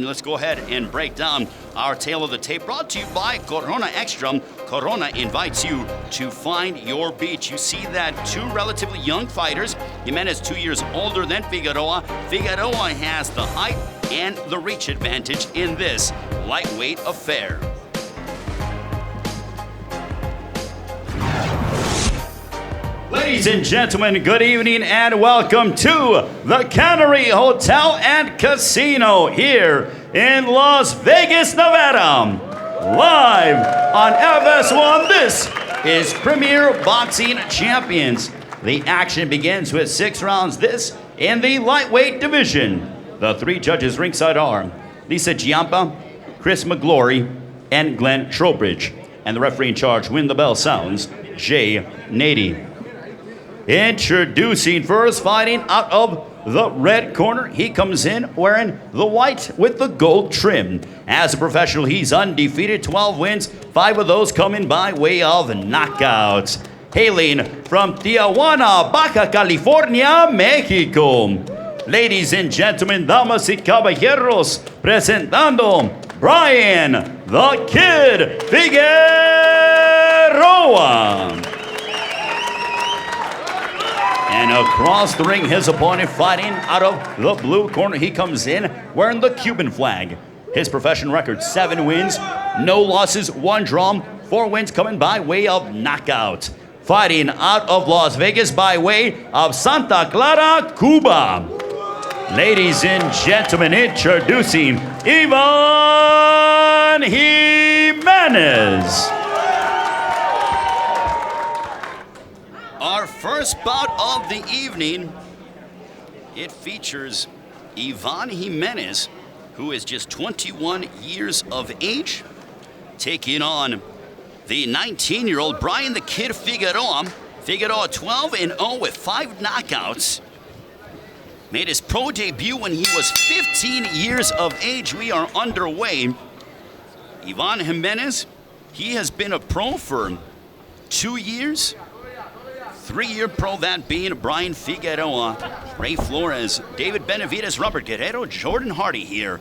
Let's go ahead and break down our tale of the tape, brought to you by Corona Extra. Corona invites you to find your beach. You see that two relatively young fighters. Jimenez 2 years older than Figueroa. Figueroa has the height and the reach advantage in this lightweight affair. Ladies and gentlemen, good evening and welcome to the Cannery Hotel and Casino here in Las Vegas, Nevada. Live on FS1, this is Premier Boxing Champions. The action begins with 6 rounds, this in the lightweight division. The 3 judges ringside are Lisa Giampa, Chris McGlory, and Glenn Trowbridge. And the referee in charge, when the bell sounds, Jay Nady. Introducing first, fighting out of the red corner. He comes in wearing the white with the gold trim. As a professional, he's undefeated, 12 wins, 5 of those coming by way of knockouts. Hailing from Tijuana, Baja California, Mexico. Ladies and gentlemen, damas y caballeros, presentando Bryan the Kid Figueroa. And across the ring, his opponent fighting out of the blue corner. He comes in wearing the Cuban flag. His professional record, 7 wins, no losses, 1 draw, 4 wins coming by way of knockout. Fighting out of Las Vegas by way of Santa Clara, Cuba. Ladies and gentlemen, introducing Ivan Jimenez. Our first bout of the evening, it features Ivan Jimenez, who is just 21 years of age, taking on the 19-year-old Bryan the Kid Figueroa. Figueroa 12-0 with 5 knockouts. Made his pro debut when he was 15 years of age. We are underway. Ivan Jimenez, he has been a pro for 2 years. 3-year pro, that being Bryan Figueroa, Ray Flores, David Benavidez, Robert Guerrero, Jordan Hardy here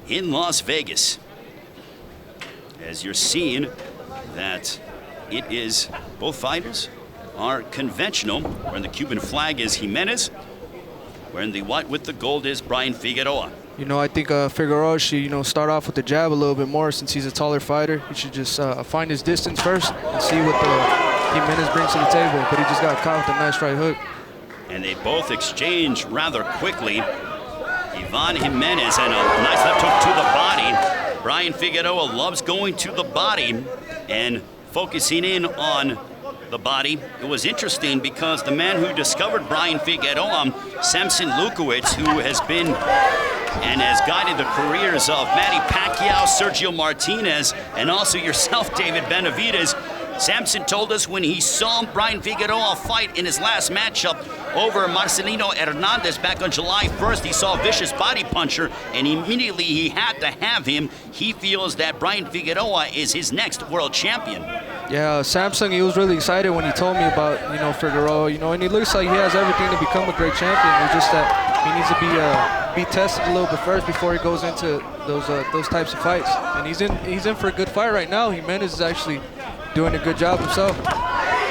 in Las Vegas. As you're seeing that it is, both fighters are conventional. Wearing the Cuban flag is Jimenez. Wearing the white with the gold is Bryan Figueroa. You know, I think Figueroa should, start off with the jab a little bit more since he's a taller fighter. He should just find his distance first and see what Jimenez brings to the table, but he just got caught with a nice right hook. And they both exchange rather quickly. Ivan Jimenez and a nice left hook to the body. Bryan Figueroa loves going to the body and focusing in on the body. It was interesting because the man who discovered Bryan Figueroa, Samson Lukowicz, who has been and has guided the careers of Manny Pacquiao, Sergio Martinez, and also yourself, David Benavidez. Samson told us when he saw Bryan Figueroa fight in his last matchup over Marcelino Hernandez back on July 1st, he saw a vicious body puncher, and immediately he had to have him. He feels that Bryan Figueroa is his next world champion. Yeah, Samson, he was really excited when he told me about, Figueroa, and he looks like he has everything to become a great champion. It's just that he needs to be tested a little bit first before he goes into those types of fights. And he's in for a good fight right now. Jimenez is actually doing a good job himself.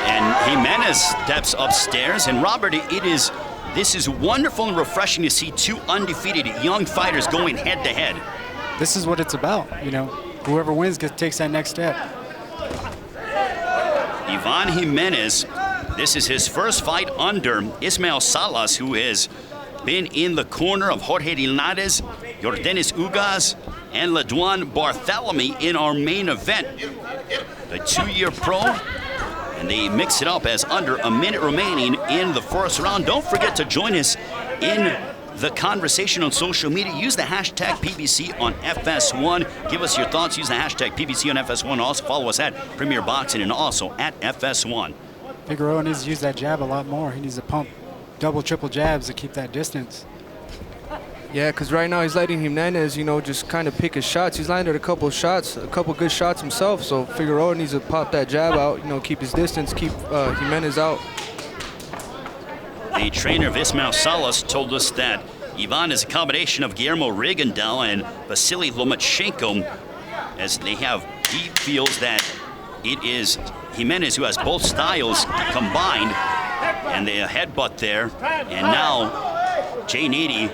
And Jimenez steps upstairs, and Robert, this is wonderful and refreshing to see 2 undefeated young fighters going head to head. This is what it's about, Whoever wins takes that next step. Ivan Jimenez, this is his first fight under Ismael Salas, who has been in the corner of Jorge Linares, Yordenis Ugas, and Leduan Bartholomew in our main event. The 2-year pro, and they mix it up as under a minute remaining in the first round. Don't forget to join us in the conversation on social media. Use the hashtag PBC on FS1. Give us your thoughts. Use the hashtag PBC on FS1. Also follow us at Premier Boxing and also at FS1. Figueroa needs to use that jab a lot more. He needs to pump double, triple jabs to keep that distance. Yeah, because right now he's letting Jimenez, just kind of pick his shots. He's landed a couple good shots himself. So Figueroa needs to pop that jab out, keep his distance, keep Jimenez out. The trainer of Ismael Salas told us that Ivan is a combination of Guillermo Rigondeaux and Vasily Lomachenko, as he feels that it is Jimenez who has both styles combined, and the headbutt there. And now J80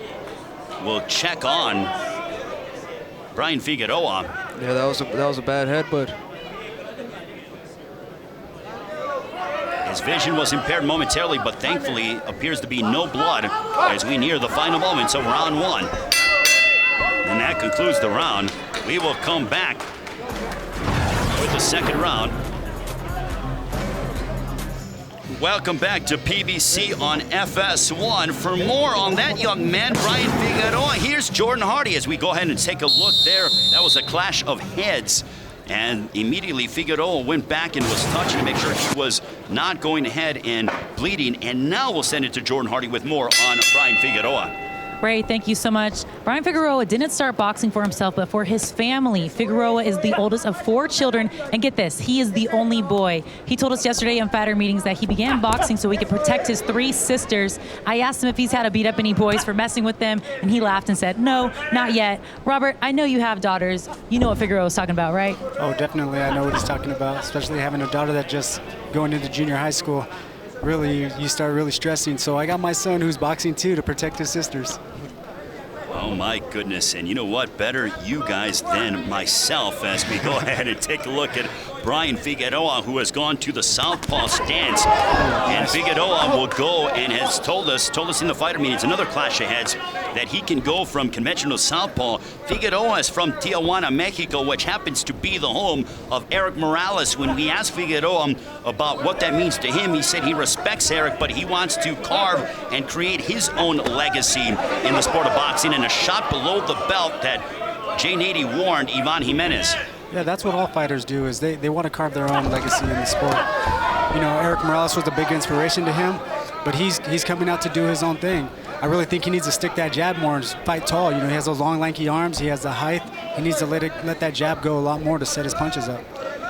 will check on Bryan Figueroa. Yeah, that was a bad headbutt. His vision was impaired momentarily, but thankfully appears to be no blood as we near the final moments of round 1. And that concludes the round. We will come back with the second round. Welcome back to PBC on FS1. For more on that young man, Bryan Figueroa, here's Jordan Hardy as we go ahead and take a look there. That was a clash of heads. And immediately Figueroa went back and was touching to make sure he was not going ahead and bleeding. And now we'll send it to Jordan Hardy with more on Bryan Figueroa. Ray, thank you so much. Bryan Figueroa didn't start boxing for himself, but for his family. Figueroa is the oldest of 4 children, and get this, he is the only boy. He told us yesterday in fighter meetings that he began boxing so he could protect his 3 sisters. I asked him if he's had to beat up any boys for messing with them, and he laughed and said, no, not yet. Robert, I know you have daughters. You know what Figueroa was talking about, right? Oh, definitely. I know what he's talking about, especially having a daughter that just going into junior high school. Really, you start really stressing. So I got my son who's boxing too to protect his sisters. Oh my goodness, and you know what? Better you guys than myself as we go ahead and take a look at Bryan Figueroa, who has gone to the southpaw stance. And Figueroa will go and has told us in the fighter meetings, another clash of heads, that he can go from conventional southpaw. Figueroa is from Tijuana, Mexico, which happens to be the home of Eric Morales. When we asked Figueroa about what that means to him, he said he respects Eric, but he wants to carve and create his own legacy in the sport of boxing, and a shot below the belt that J80 warned Ivan Jimenez. Yeah, that's what all fighters do, is they want to carve their own legacy in the sport. You know, Eric Morales was a big inspiration to him, but he's coming out to do his own thing. I really think he needs to stick that jab more and fight tall. You know, he has those long, lanky arms. He has the height. He needs to let that jab go a lot more to set his punches up.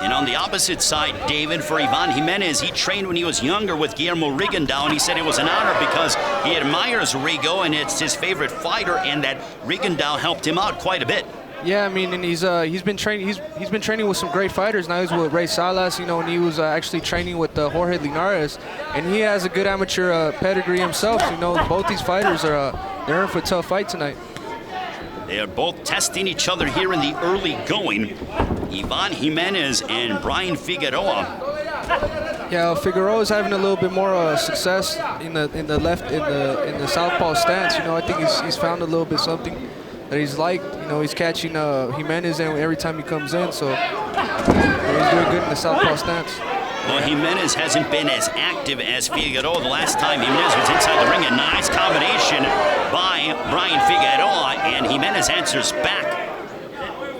And on the opposite side, David, for Ivan Jimenez, he trained when he was younger with Guillermo Rigondeaux, and he said it was an honor because he admires Rigo, and it's his favorite fighter, and that Rigondeaux helped him out quite a bit. Yeah, I mean, and he's been training. He's been training with some great fighters. Now he's with Ray Salas, you know, and he was actually training with Jorge Linares, and he has a good amateur pedigree himself. You know, both these fighters are they're in for a tough fight tonight. They are both testing each other here in the early going. Ivan Jimenez and Bryan Figueroa. Yeah, Figueroa's having a little bit more success in the southpaw stance. You know, I think he's found a little bit something that he's liked. You know, he's catching Jimenez in every time he comes in, so he's doing good in the southpaw stance. Well, Jimenez hasn't been as active as Figueroa. The last time Jimenez was inside the ring, a nice combination by Bryan Figueroa, and Jimenez answers back.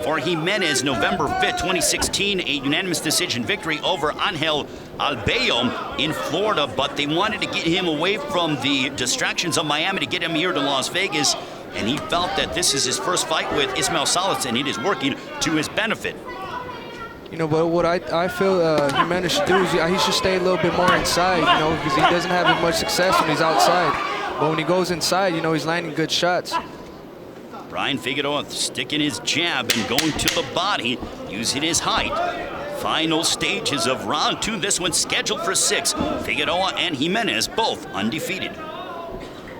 For Jimenez, November 5th, 2016, a unanimous decision victory over Angel Albeyo in Florida, but they wanted to get him away from the distractions of Miami to get him here to Las Vegas, and he felt that this is his first fight with Ismael Salas, and it is working to his benefit. You know, but what I feel Jimenez should do is he should stay a little bit more inside, you know, because he doesn't have as much success when he's outside. But when he goes inside, you know, he's landing good shots. Bryan Figueroa sticking his jab and going to the body, using his height. Final stages of round 2. This one's scheduled for 6. Figueroa and Jimenez both undefeated.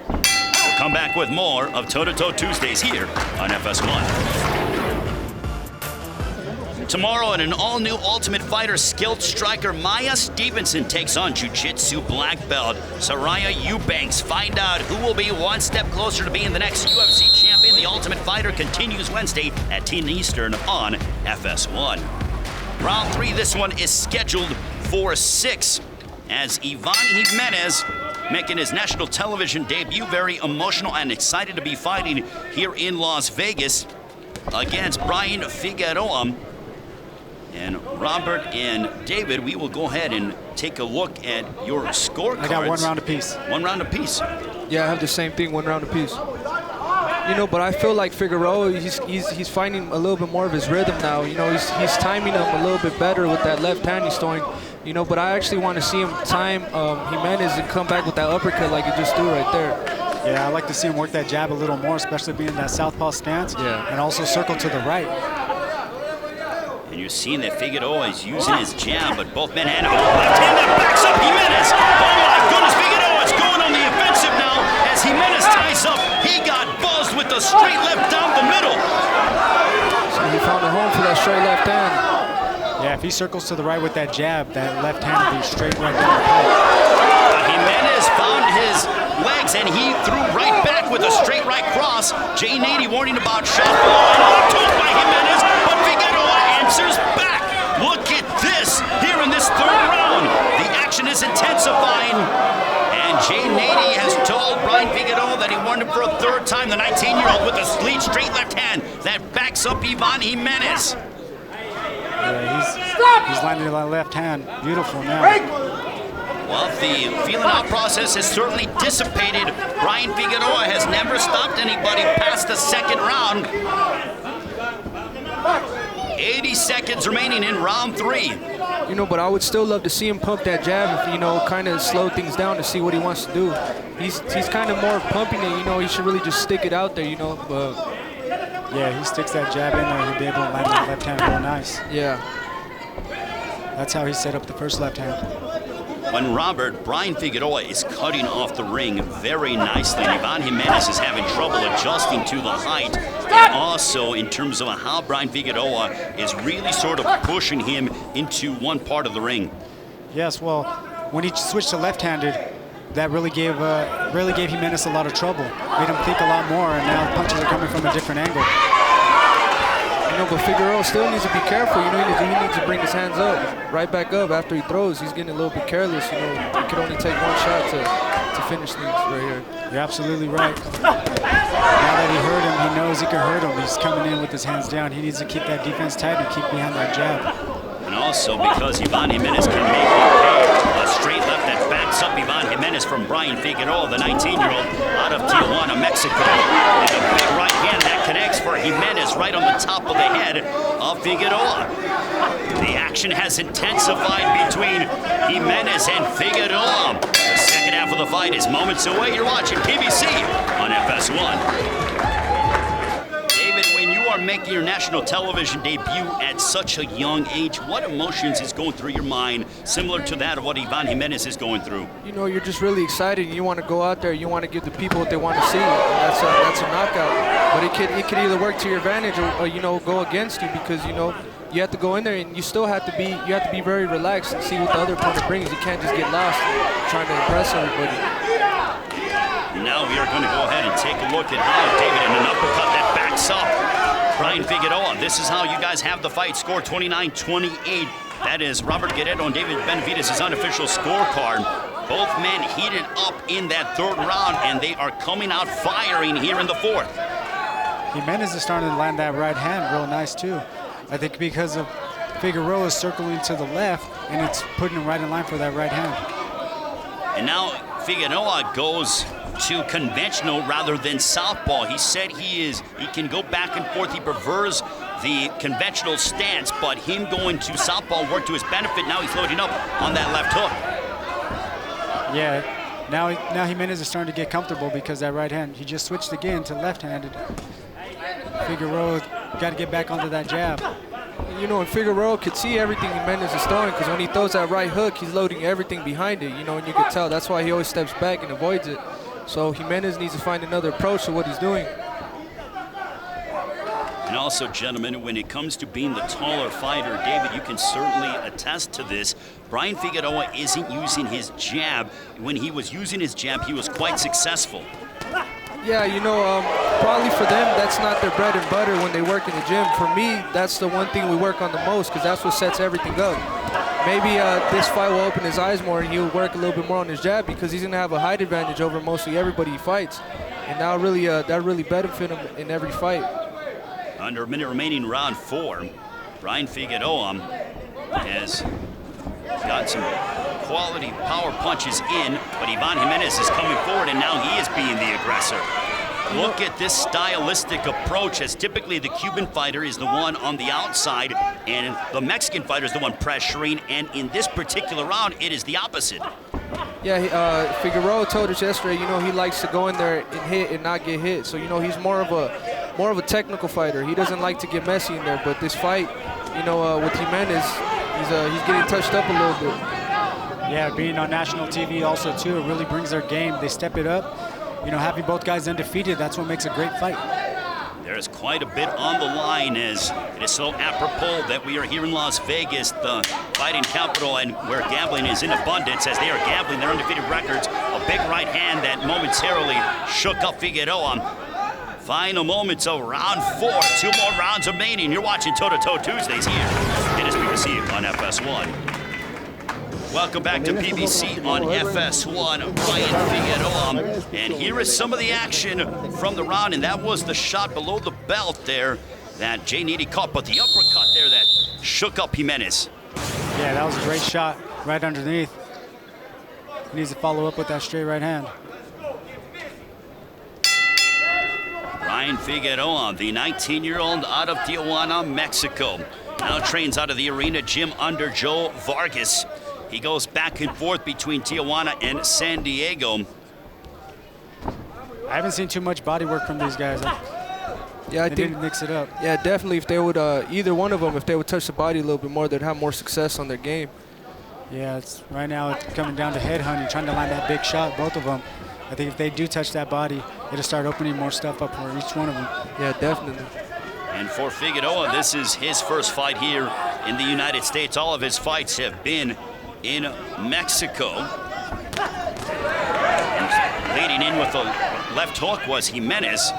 We'll come back with more of Toe to Toe Tuesdays here on FS1. Tomorrow in an all-new Ultimate Fighter, skilled striker Maya Stevenson takes on Jiu-Jitsu black belt Saraya Eubanks. Find out who will be one step closer to being the next UFC champion. The Ultimate Fighter continues Wednesday at 10 Eastern on FS1. Round 3, this one is scheduled for 6 as Ivan Jimenez making his national television debut. Very emotional and excited to be fighting here in Las Vegas against Bryan Figueroa. And Robert and David, we will go ahead and take a look at your scorecards. I got 1 round apiece. 1 round apiece. Yeah, I have the same thing, 1 round apiece. You know, but I feel like Figueroa, he's finding a little bit more of his rhythm now. You know, he's timing him a little bit better with that left hand he's throwing. You know, but I actually want to see him time Jimenez and come back with that uppercut like he just threw right there. Yeah, I like to see him work that jab a little more, especially being in that southpaw stance. Yeah. And also circle to the right. And you're seeing that Figueroa is using his jab, but both men hand left hand that backs up Jimenez. Oh my goodness, Figueroa is going on the offensive now as Jimenez ties up. He got buzzed with the straight left down the middle. So he found a home for that straight left hand. Yeah, if he circles to the right with that jab, that left hand will be straight right down the pipe. Jimenez found his legs and he threw right back with a straight right cross. Jay Nady warning about shot below and auto by Jimenez, but Figueroa answers back. Look at this here in this third round. The action is intensifying. And Jay Nady has told Bryan Figueroa that he wanted for a third time. The 19-year-old with a lead straight left hand that backs up Ivan Jimenez. Yeah, he's landing that left hand. Beautiful now. Well, the feeling out process has certainly dissipated. Bryan Figueroa has never stopped anybody past the second round. 80 seconds remaining in round 3. You know, but I would still love to see him pump that jab, if, you know, kind of slow things down to see what he wants to do. He's kind of more pumping it, you know, he should really just stick it out there, you know, but... Yeah, he sticks that jab in there, he'll be able to land that left hand real nice. Yeah. That's how he set up the first left hand. When Robert, Bryan Figueroa is cutting off the ring very nicely. Ivan Jimenez is having trouble adjusting to the height. And also in terms of how Bryan Figueroa is really sort of pushing him into one part of the ring. Yes, well, when he switched to left-handed, that really gave Jimenez a lot of trouble. Made him think a lot more, and now punches are coming from a different angle. You know, but Figueroa still needs to be careful. You know, he needs to bring his hands up, right back up after he throws. He's getting a little bit careless. You know, he could only take one shot to finish things right here. You're absolutely right. Now that he hurt him, he knows he can hurt him. He's coming in with his hands down. He needs to keep that defense tight and keep behind that jab. And also because Ivan Jimenez can make him pay. A straight left that backs up Ivan Jimenez from Bryan Figueroa, the 19-year-old out of Tijuana, Mexico. And a big right hand that connects for Jimenez right on the top of the head of Figueroa. The action has intensified between Jimenez and Figueroa. The second half of the fight is moments away. You're watching PBC on FS1. David, when you are making your national television debut at such a young age, what emotions is going through your mind similar to that of what Ivan Jimenez is going through? You know, you're just really excited. You want to go out there. You want to give the people what they want to see. That's a knockout. But it could either work to your advantage or you know, go against you, because, you know, you have to go in there and you still have to be very relaxed and see what the other opponent brings. You can't just get lost trying to impress everybody. Now we are going to go ahead and take a look at how David in an uppercut that backs up Bryan Figueroa. This is how you guys have the fight. Score 29-28. That is Robert Guerrero and David Benavidez' unofficial scorecard. Both men heated up in that third round, and they are coming out firing here in the fourth. Jimenez is starting to land that right hand real nice too. I think because of Figueroa circling to the left, and it's putting him right in line for that right hand. And now Figueroa goes to conventional rather than southpaw. He said he can go back and forth. He prefers the conventional stance, but him going to southpaw worked to his benefit. Now he's loading up on that left hook. Yeah, now Jimenez is starting to get comfortable because that right hand, he just switched again to left-handed. Figueroa got to get back onto that jab. You know, and Figueroa could see everything Jimenez is throwing, because when he throws that right hook, he's loading everything behind it, you know, and you can tell. That's why he always steps back and avoids it. So Jimenez needs to find another approach to what he's doing. And also, gentlemen, when it comes to being the taller fighter, David, you can certainly attest to this. Bryan Figueroa isn't using his jab. When he was using his jab, he was quite successful. Yeah, you know, probably for them, that's not their bread and butter when they work in the gym. For me, that's the one thing we work on the most, because that's what sets everything up. Maybe this fight will open his eyes more and he'll work a little bit more on his jab, because he's going to have a height advantage over mostly everybody he fights. And that really benefit him in every fight. Under a minute remaining, round 4, Bryan Figueroa has got some quality power punches in, but Ivan Jimenez is coming forward, and now he is being the aggressor. Look at this stylistic approach, as typically the Cuban fighter is the one on the outside and the Mexican fighter is the one pressuring, and in this particular round, it is the opposite. Yeah, Figueroa told us yesterday, you know, he likes to go in there and hit and not get hit. So, you know, he's more of a technical fighter. He doesn't like to get messy in there. But this fight, you know, with Jimenez, he's getting touched up a little bit. Yeah, being on national TV also too, it really brings their game. They step it up. You know, having both guys undefeated, that's what makes a great fight. There's quite a bit on the line, as it is so apropos that we are here in Las Vegas, the fighting capital, and where gambling is in abundance. As they are gambling their undefeated records, a big right hand that momentarily shook up Figueroa. Final moments of round 4. 2 more rounds remaining. You're watching Toe to Toe Tuesdays here. It is PBC on FS1. Welcome back to PBC on FS1. Bryan Figueroa. And here is some of the action from the round, and that was the shot below the belt there that Jay Needy caught, but the uppercut there that shook up Jimenez. Yeah, that was a great shot right underneath. He needs to follow up with that straight right hand. Bryan Figueroa, the 19-year-old out of Tijuana, Mexico, now trains out of the arena gym under Joe Vargas. He goes back and forth between Tijuana and San Diego. I haven't seen too much body work from these guys. Yeah, I they think didn't mix it up. Yeah, definitely. If they would, either one of them, if they would touch the body a little bit more, they'd have more success on their game. Yeah, right now it's coming down to head hunting, trying to land that big shot, both of them. I think if they do touch that body, it'll start opening more stuff up for each one of them. Yeah, definitely. And for Figueroa, this is his first fight here in the United States. All of his fights have been in Mexico. And leading in with a left hook was Jimenez.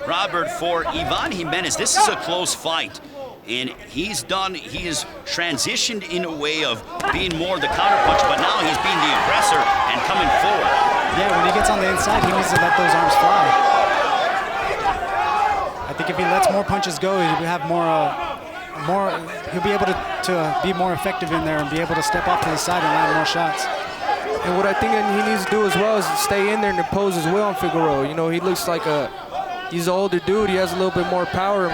Robert, for Ivan Jimenez, this is a close fight. And he has transitioned in a way of being more the counterpunch, but now he's being the aggressor and coming forward. Yeah, when he gets on the inside, he needs to let those arms fly. I think if he lets more punches go, he'll have he'll be able to be more effective in there and be able to step off to the side and land more shots. And what I think that he needs to do as well is stay in there and impose his will on Figueroa. You know, he looks like he's an older dude. He has a little bit more power,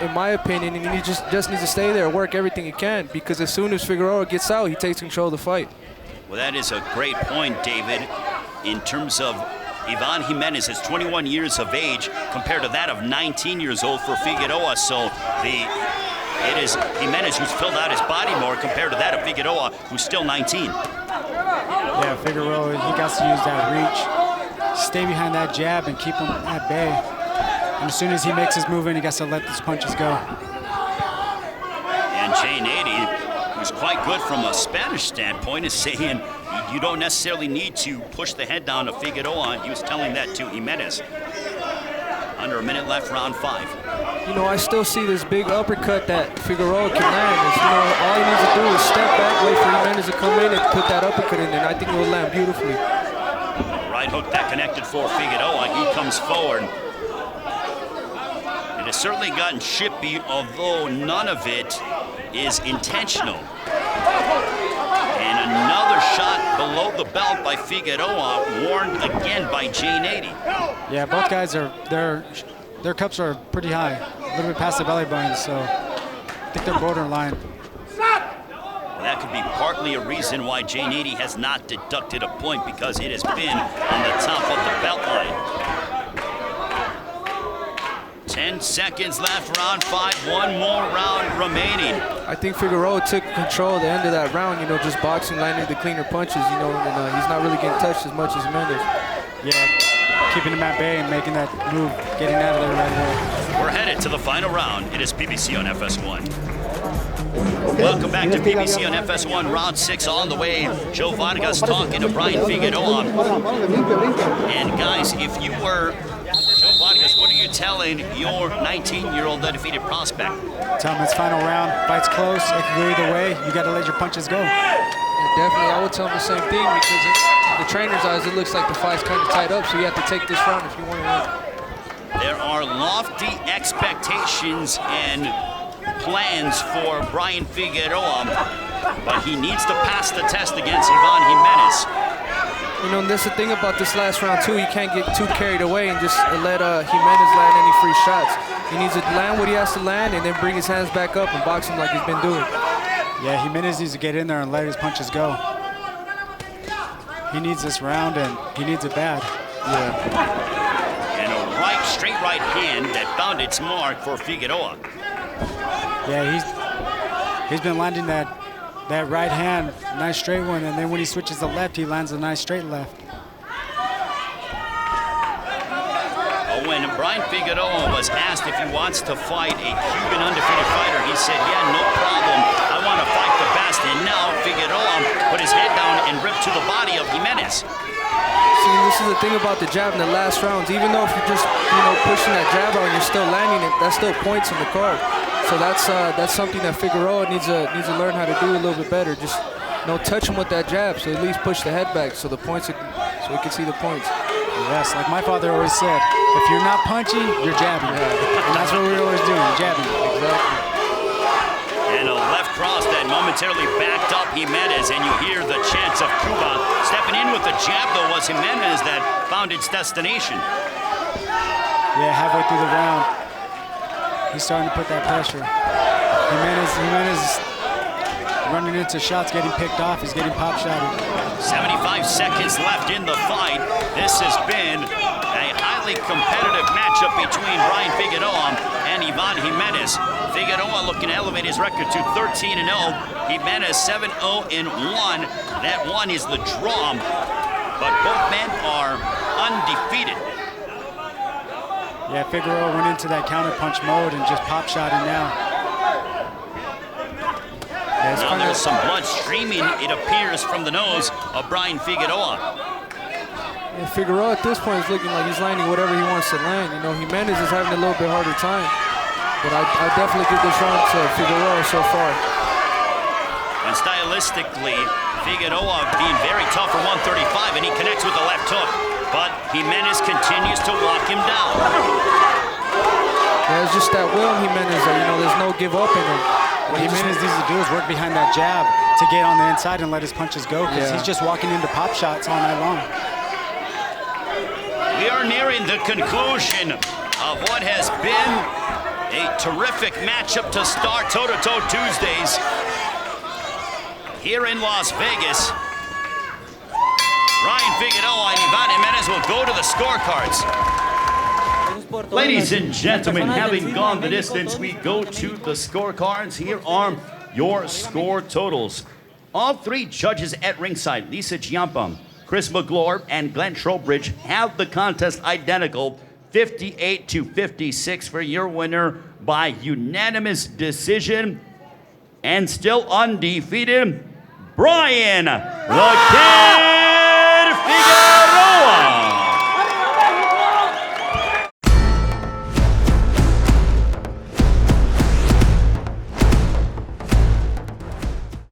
in my opinion, and he just needs to stay there and work everything he can, because as soon as Figueroa gets out, he takes control of the fight. Well, that is a great point, David, in terms of Ivan Jimenez is 21 years of age compared to that of 19 years old for Figueroa. So it is Jimenez who's filled out his body more compared to that of Figueroa, who's still 19. Yeah, Figueroa, he got to use that reach, stay behind that jab and keep him at bay. And as soon as he makes his move in, he got to let those punches go. And Jay Needy, who's quite good from a Spanish standpoint, is saying you don't necessarily need to push the head down to Figueroa. He was telling that to Jimenez. Under a minute left, round 5. You know, I still see this big uppercut that Figueroa can land. You know, all he needs to do is step back, wait for Jimenez to come in and put that uppercut in there. And I think it will land beautifully. Right hook that connected for Figueroa. He comes forward. It has certainly gotten chippy, although none of it is intentional. And another shot below the belt by Figueroa, warned again by Jay Needy. Yeah, both guys their cups are pretty high, a little bit past the belly button, so I think they're borderline. Well, that could be partly a reason why Jay Needy has not deducted a point, because it has been on the top of the belt line. 10 seconds left, round 5, one more round remaining. I think Figueroa took control at the end of that round, you know, just boxing, landing the cleaner punches, you know, and he's not really getting touched as much as Jimenez. Yeah, keeping him at bay and making that move, getting out of there right away. We're headed to the final round. It is PBC on FS1. Welcome back to PBC on FS1, round 6 on the way. Joe Vargas talking to Bryan Figueroa. And guys, if you were Joe Vargas, what are you telling your 19-year-old undefeated prospect? Tell him it's final round, fight's close, it can go either way, you gotta let your punches go. Yeah, definitely, I would tell him the same thing, because in the trainer's eyes, it looks like the fight's kind of tied up, so you have to take this round if you want to win. There are lofty expectations and plans for Bryan Figueroa, but he needs to pass the test against Ivan Jimenez. You know, and that's the thing about this last round, too. You can't get too carried away and just let Jimenez land any free shots. He needs to land what he has to land and then bring his hands back up and box him like he's been doing. Yeah, Jimenez needs to get in there and let his punches go. He needs this round, and he needs it bad. Yeah. And a right, straight right hand that found its mark for Figueroa. Yeah, he's been landing that right hand, nice straight one, and then when he switches to left, he lands a nice straight left. When Bryan Figueroa was asked if he wants to fight a Cuban undefeated fighter, he said, yeah, no problem. I want to fight the best. And now Figueroa put his head down and ripped to the body of Jimenez. See, this is the thing about the jab in the last rounds. Even though if you're just, pushing that jab out and you're still landing it, that's still points in the card. So that's something that Figueroa needs to learn how to do a little bit better. Just, touch him with that jab, so at least push the head back so so we can see the points. Yes, like my father always said, if you're not punching, you're jabbing. Yeah. And that's what we're always doing, jabbing. Exactly. And a left cross that momentarily backed up Jimenez, and you hear the chants of Cuba. Stepping in with the jab, though, was Jimenez that found its destination. Yeah, halfway through the round, he's starting to put that pressure. Jimenez is running into shots, getting picked off. He's getting pop shotted. 75 seconds left in the fight. This has been a highly competitive matchup between Bryan Figueroa and Ivan Jimenez. Figueroa looking to elevate his record to 13-0. Jimenez 7-0-1. That one is the draw, but both men are undefeated. Yeah, Figueroa went into that counter punch mode and just pop shot him now. Now there's some blood streaming, it appears, from the nose of Bryan Figueroa. Yeah, Figueroa at this point is looking like he's landing whatever he wants to land. Jimenez is having a little bit harder time. But I definitely give this round to Figueroa so far. And stylistically, Figueroa being very tough for 135, and he connects with the left hook. But Jimenez continues to walk him down. Yeah, it's just that will Jimenez that, there's no give up in him. What Jimenez needs to do is work behind that jab to get on the inside and let his punches go, because he's just walking into pop shots all night long. We are nearing the conclusion of what has been a terrific matchup to start toe-to-toe Tuesdays here in Las Vegas. Bryan Figueroa and Ivan Jimenez will go to the scorecards. Ladies and gentlemen, having gone the distance, we go to the scorecards. Here are your score totals. All three judges at ringside, Lisa Giampa, Chris McGlure, and Glenn Trowbridge, have the contest identical, 58-56 for your winner by unanimous decision. And still undefeated, Bryan the King